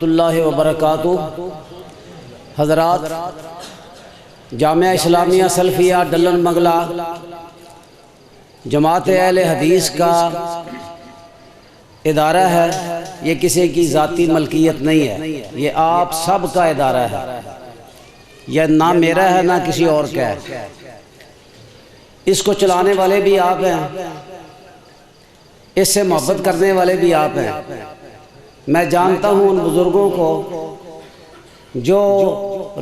اللہ وبرکاتہ۔ حضرات، جامعہ اسلامیہ سلفیہ ڈلن منگلہ جماعت اہل حدیث کا ادارہ ہے۔ یہ کسی کی ذاتی ملکیت نہیں ہے، یہ آپ سب کا ادارہ ہے۔ یہ نہ میرا ہے نہ کسی اور کا ہے۔ اس کو چلانے والے بھی آپ ہیں، اس سے محبت کرنے والے بھی آپ ہیں۔ میں جانتا ہوں ان بزرگوں کو جو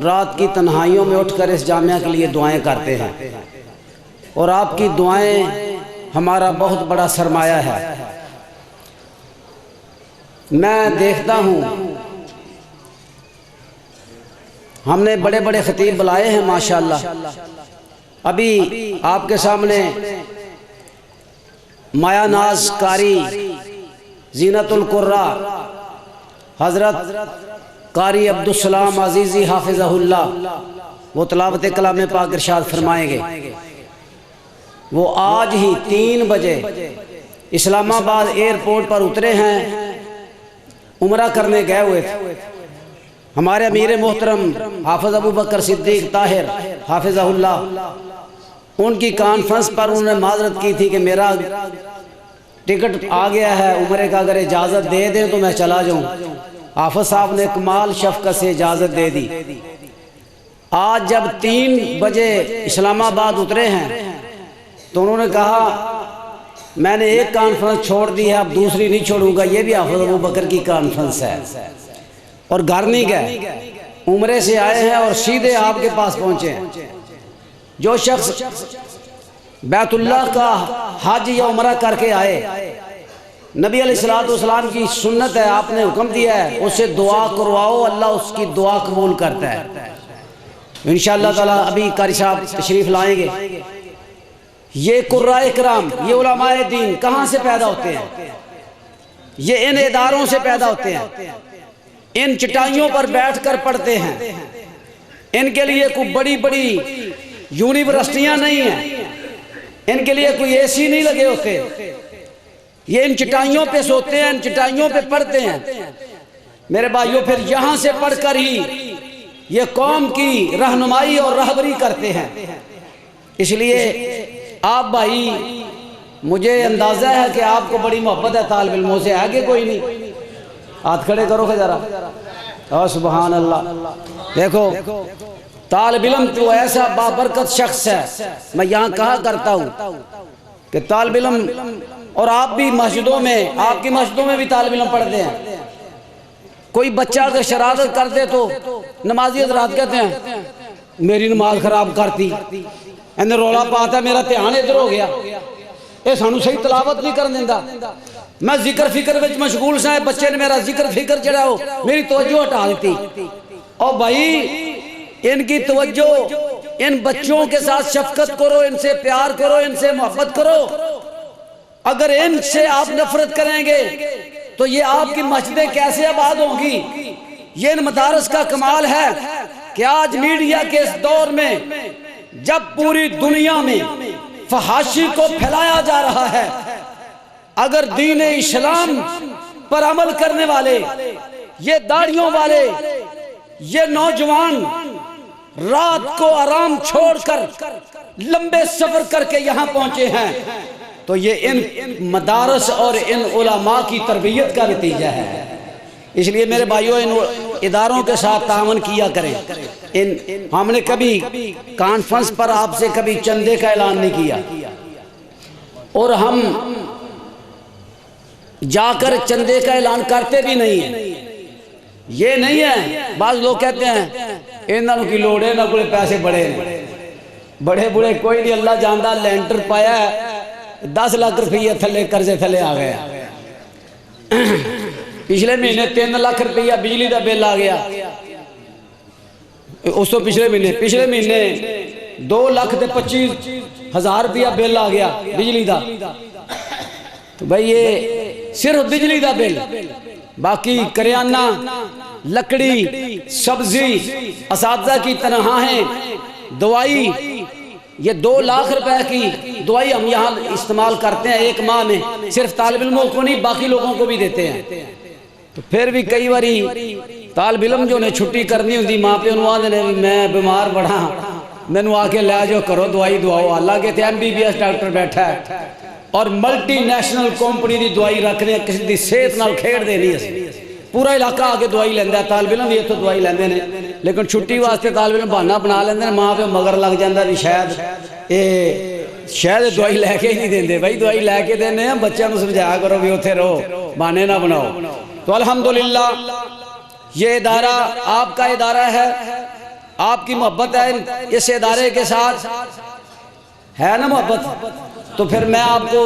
رات کی تنہائیوں میں اٹھ کر اس جامعہ کے لیے دعائیں کرتے ہیں، اور آپ کی دعائیں ہمارا بہت بڑا سرمایہ ہے۔ میں دیکھتا ہوں ہم نے بڑے بڑے خطیب بلائے ہیں ماشاءاللہ۔ ابھی آپ کے سامنے مایا ناز قاری زینت القرا حضرت قاری عبدالسلام عزیزی حافظہ اللہ وہ تلاوت کلام پاک ارشاد فرمائیں گے۔ وہ آج ہی 3 بجے اسلام آباد ایئرپورٹ پر اترے ہیں، عمرہ کرنے گئے ہوئے تھے۔ ہمارے امیر محترم حافظ ابو بکر صدیق طاہر حافظہ اللہ، ان کی کانفرنس پر انہوں نے معذرت کی تھی کہ میرا ٹکٹ آ گیا ہے عمرے کا، اگر اجازت دے دیں تو میں چلا جاؤں۔ حافظ صاحب نے کمال شفقت سے اجازت دے دی۔ آج جب 3 بجے اسلام آباد اترے ہیں تو انہوں نے کہا میں نے ایک کانفرنس چھوڑ دی ہے، اب دوسری نہیں چھوڑوں گا، یہ بھی حافظ ابو بکر کی کانفرنس ہے۔ اور گھر نہیں گئے، عمرے سے آئے ہیں اور سیدھے آپ کے پاس پہنچے ہیں۔ جو شخص بیت اللہ کا حج یا عمرہ کر کے آئے، نبی علیہ السلام کی سنت ہے، آپ نے حکم دیا ہے اس سے دعا کرواؤ، اللہ اس کی دعا قبول کرتا ہے۔ انشاءاللہ تعالیٰ ابھی قاری صاحب تشریف لائیں گے۔ یہ قرائے کرام، یہ علماء دین کہاں سے پیدا ہوتے ہیں؟ یہ ان اداروں سے پیدا ہوتے ہیں۔ ان چٹائیوں پر بیٹھ کر پڑھتے ہیں۔ ان کے لیے کوئی بڑی بڑی یونیورسٹیاں نہیں ہیں، ان کے لیے کوئی اے سی نہیں لگے ہوتے۔ یہ ان چٹائیوں پہ سوتے ہیں، ان چٹائیوں پہ پڑھتے ہیں۔ میرے بھائیوں، پھر یہاں سے پڑھ کر ہی یہ قوم کی رہنمائی اور رہبری کرتے ہیں۔ اس لیے آپ بھائی، مجھے اندازہ ہے کہ آپ کو بڑی محبت ہے طالب علموں سے، آگے کوئی نہیں؟ ہاتھ کھڑے کرو ذرا۔ سبحان اللہ۔ دیکھو، طالب علم تو ایسا بابرکت شخص ہے، میں یہاں کہا کرتا ہوں کہ طالب علم، اور آپ بھی مسجدوں میں، آپ کی مسجدوں میں بھی طالب علم پڑھتے ہیں۔ کوئی بچہ اگر شرارت کر دے تو نمازی حضرات کہتے ہیں میری نماز خراب کرتی، انہیں رولا پاتا ہے، میرا دھیان ادھر ہو گیا، یہ سانو صحیح تلاوت نہیں کر دیندا، میں ذکر فکر وچ مشغول سا، بچے نے میرا ذکر فکر جڑا ہو میری توجہ ہٹا دیتی۔ اور بھائی، ان کی توجہ، ان بچوں کے ساتھ شفقت کرو، ان سے پیار کرو، ان سے محبت کرو۔ اگر ان سے آپ نفرت کریں گے تو یہ آپ کی مسجدیں کیسے آباد ہوں گی؟ یہ ان مدارس کا کمال ہے کہ آج میڈیا کے اس دور میں جب پوری دنیا میں فحاشی کو پھیلایا جا رہا ہے، اگر دین اسلام پر عمل کرنے والے، یہ داڑھیوں والے، یہ نوجوان رات کو آرام چھوڑ کر لمبے سفر کر کے یہاں پہنچے ہیں، تو یہ ان مدارس اور ان علماء کی تربیت کا نتیجہ ہے۔ اس لیے میرے بھائیوں، ان اداروں کے ساتھ تعاون کیا کریں۔ ہم نے کبھی کانفرنس پر آپ سے کبھی چندے کا اعلان نہیں کیا، اور ہم جا کر چندے کا اعلان کرتے بھی نہیں ہیں۔ یہ نہیں ہے، بعض لوگ کہتے ہیں انہوں کی لوڑ ہے، نہ کوئی پیسے بڑے ہیں، بڑے بڑے کوئی نہیں، اللہ جاندہ لینٹر پایا ہے، 10 لاکھ روپیہ تھلے قرضے تھلے آ گیا۔ پچھلے مہینے 3 لاکھ روپیہ بجلی دا بل آ گیا، اس تو پچھلے مہینے 2,25,000 روپیہ بل آ گیا بجلی دا۔ تو بھئی یہ صرف بجلی دا بل، باقی کریانہ، لکڑی، سبزی، اساتذہ کی تنخواہیں، دوائی، یہ 2 لاکھ روپے کی دوائی ہم یہاں استعمال کرتے ہیں ایک ماہ میں، صرف طالب علموں کو نہیں باقی لوگوں کو بھی دیتے ہیں۔ تو پھر بھی کئی باری طالب علم جو نے چھٹی کرنی ہوتی ماں پہ انہوں آدھے نے میں بیمار بڑھا مینو آ کے لے جاؤ کرو دوائی دعاؤ حالانکہ تے MBBS ڈاکٹر بیٹھا ہے اور ملٹی نیشنل کمپنی دی دوائی رکھنے کسی دی صحت نال کھیڑ دینی ہے پورا علاقہ آ کے دوائی لیندہ ہے طالب علم بھی اتو دوائی لیندے نے لیکن چھٹی واسطے طالب علم بہانہ بنا لیندے نے ماں پہ مگر لگ جاندہ بھی شاید دوائی لے کے ہی نہیں دیندے بھائی دوائی لے کے دینے ہیں بچوں کو سمجھایا کرو بھی اتھے رہو بہانے نہ بناؤ تو الحمدللہ یہ ادارہ آپ کا ادارہ ہے آپ کی محبت ہے اس ادارے کے ساتھ ہے نا محبت تو پھر میں آپ کو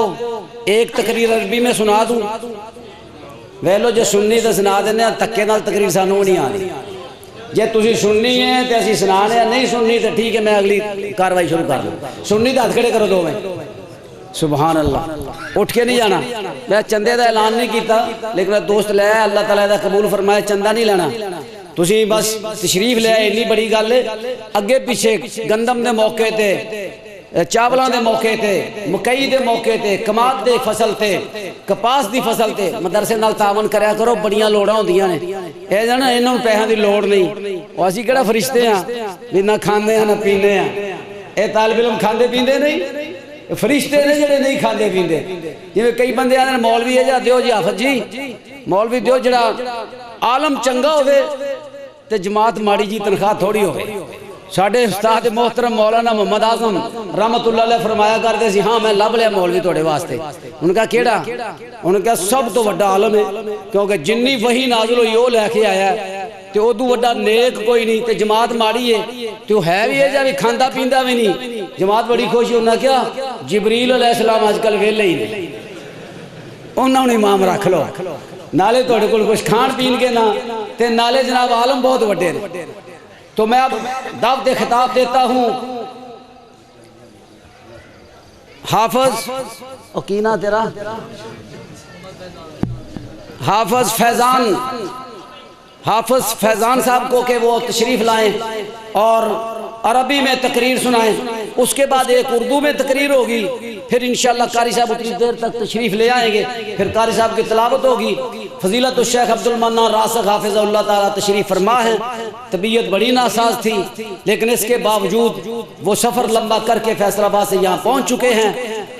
ایک تقریر عربی میں سنا دوں ویلو جو سننی تو سنا دینے تکے نال تقریر سانوں نہیں آنی جے تسی سننی ہے تو اسی سنانے ہیں نہیں سننی تو ٹھیک ہے میں اگلی کاروائی شروع کر دوں سننی تو ہاتھ کھڑے کرو دو میں سبحان اللہ اٹھ کے نہیں جانا میں چندے دا اعلان نہیں کیتا لیکن دوست لے آیا اللہ تعالیٰ دا قبول فرمائے چندہ نہیں لینا تسی بس تشریف لے آئے اتنی بڑی گل ہے اگے پیچھے گندم دے موقع تے چاولاں دے موقع تے مکئی دے موقع تے کماد دے فصل تے کپاس دی فصل تے مدرسے نال تعاون کریا کرو بڑیاں لوڑاں ہوندیاں نے اے جانا انہاں نوں پیسوں دی لوڑ نہیں او اسی کیڑا فرشتے ہاں بھی نہ کھاندے ہیں نہ پیندے ہیں اے طالب علم کھاندے پیندے نہیں فرشتے نے جڑے نہیں کھاندے پیندے جویں کئی بندے آندے مولوی ہے جا دیو جی حافظ جی مولوی دیو جڑا عالم چنگا ہوئے تے جماعت ماڑی جی تنخواہ تھوڑی ہوئے ساڑھے استاد محترم مولانا محمد اعظم رحمت اللہ علیہ فرمایا کرتے سی ہاں میں لب لیا مولوی توڑے واسطے ان کا کیڑا ان کا سب تو وڈا عالم ہے کیونکہ جنی وحی نازل ہوئی وہ لے کے آیا ہے تو ادو وڈا نیک کوئی نہیں تے جماعت ماڑی ہے تو ہے بھی ہے جا بھی کھاندہ پیندہ بھی نہیں جماعت بڑی خوشی ہونا کیا جبریل علیہ السلام آج کل ویلے ہی نہیں انہوں نے امام رکھ لو نالے توڑے کل کچھ کھان پین کے نا تے نالے جناب عالم بہت وڈے نے تو میں اب دعوت خطاب دیتا ہوں حافظ اکینہ تیرا حافظ فیضان صاحب کو کہ وہ تشریف لائیں اور عربی میں تقریر سنائیں اس کے بعد ایک اردو میں تقریر ہوگی پھر انشاءاللہ قاری صاحب اتنی دیر تک تشریف لے آئیں گے پھر قاری صاحب کی تلاوت ہوگی فضیلت الشیخ عبدالمنان راسخ حافظ اللہ تعالیٰ تشریف فرما ہے طبیعت بڑی ناساز تھی لیکن اس کے باوجود وہ سفر لمبا کر کے فیصل آباد سے یہاں پہنچ چکے ہیں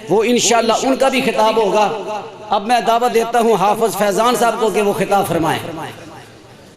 وہ انشاءاللہ ان کا بھی خطاب ہوگا اب میں دعوت دیتا ہوں حافظ فیضان صاحب کو کہ وہ خطاب فرمائیں